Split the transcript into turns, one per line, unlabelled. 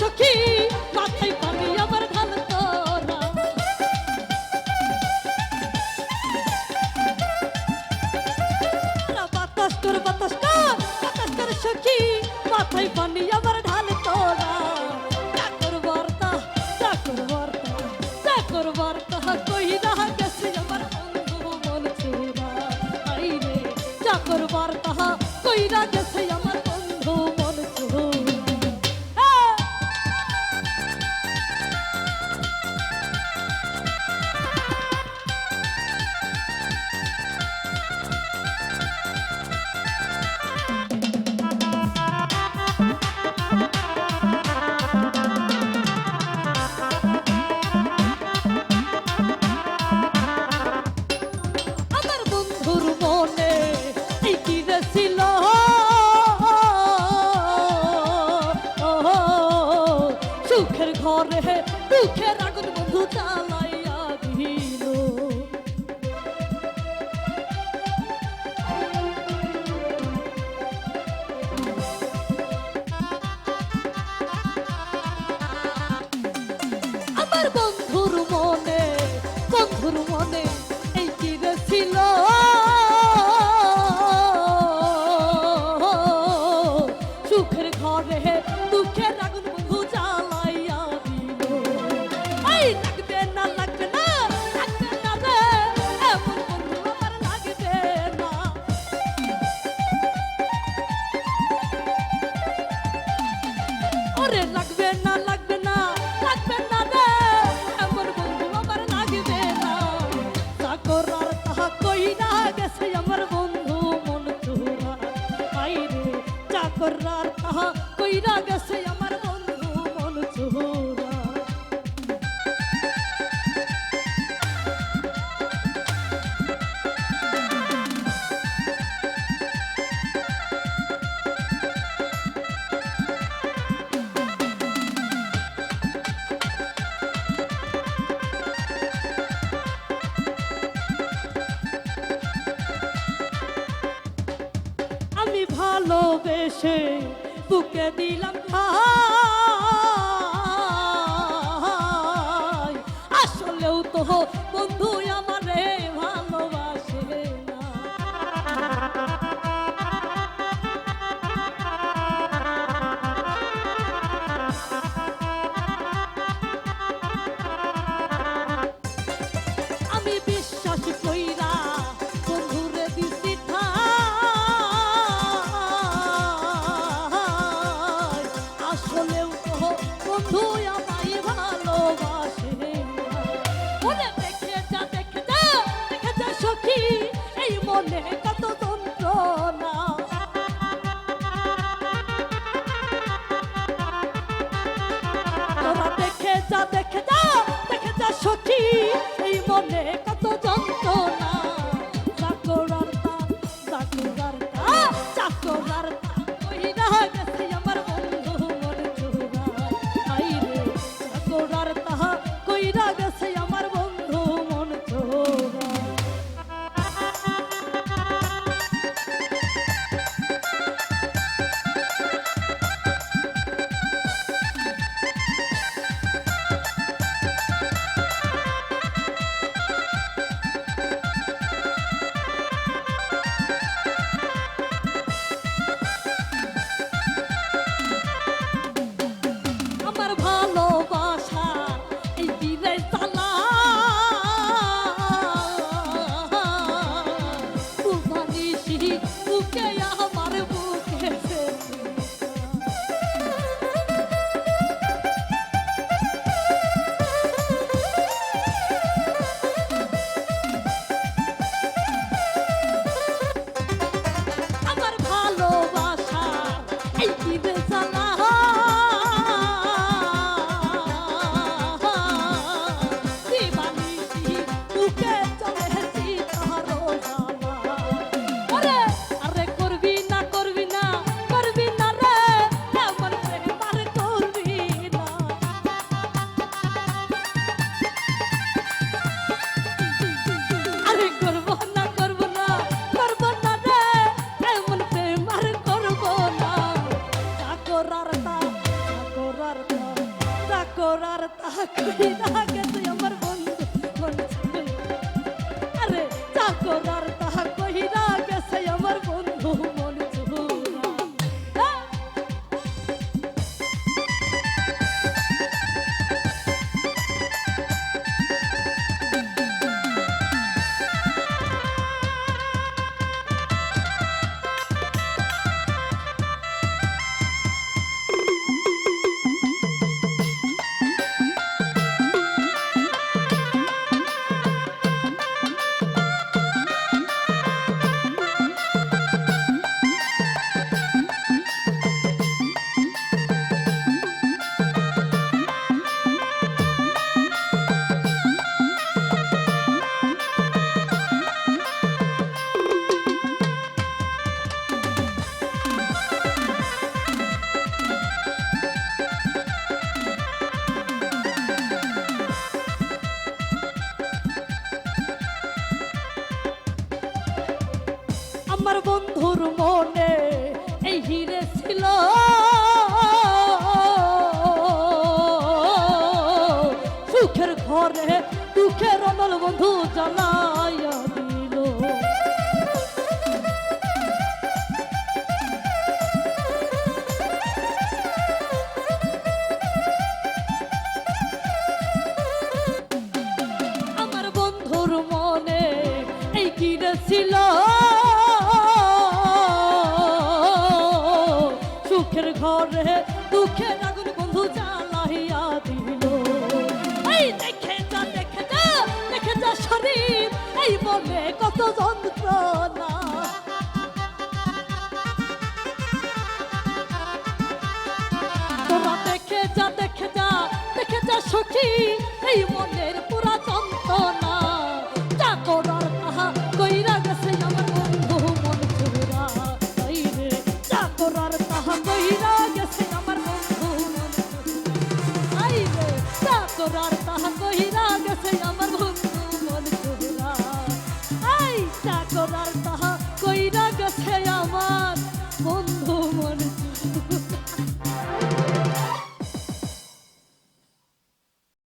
সখী মাথায় পানি আমার ধান তোরা বাতাস কর সখী মাথায় পানি আমার ধান তোরা চাকর বার্তা কইরা গেছে আমার বন্ধু মন চোরা আইরে চাকর বার্তা কইরা গেছে আমার বন্ধু মন চোরা সুখের ঘরে দুঃখের আগুন বন্ধু জ্বালাইয়া দিল আমার বন্ধুর মনে এই কি রে ছিল সুখের ঘরে দুঃখের আগুন বন্ধু জ্বালাইয়া দিল লাগবে না রে এমন বন্ধু আমার লাগবে না ওরে লাগবে না রে এমন বন্ধু আমার লাগবে না চাকর আর তাহা কইরা গেছে আমার বন্ধু মন চোরা আইরে চাকর আর তাহা কইরা গেছে আমার বন্ধু মন চোরা আমি ভালোবেসে বুকে দিলাম ভাই আসলেও তো বন্ধু আমারে ভালোবাসে না আমি বিশ্বাস কইরা বন্ধুরে দিছি আসলেও তো বন্ধু আমায় ভালোবাসে না ওরে দেখে যা আমার বন্ধুর মনে এই হিরে ছিল, সুখের ঘরে দুঃখের অনল বন্ধু জ্বালাইয়া দিল। আমার বন্ধুর মনে এই কিরে ছিল, সুখের ঘরে দুঃখের আগুন বন্ধু জ্বালাইয়া দিল। এই দেখে যা শরীর এই মনে কত যন্ত্রণা, তোরা দেখে যা সখী এই মনের পুরা যন্ত্রণা। যা করার তাহা কইরা গেছে আমার বন্ধু মন চুরা, এই রে যা করার তাহা কইরা গেছে আমার বন্ধু মন চুরা, এই রে যা করার তাহা কইরা গেছে আমার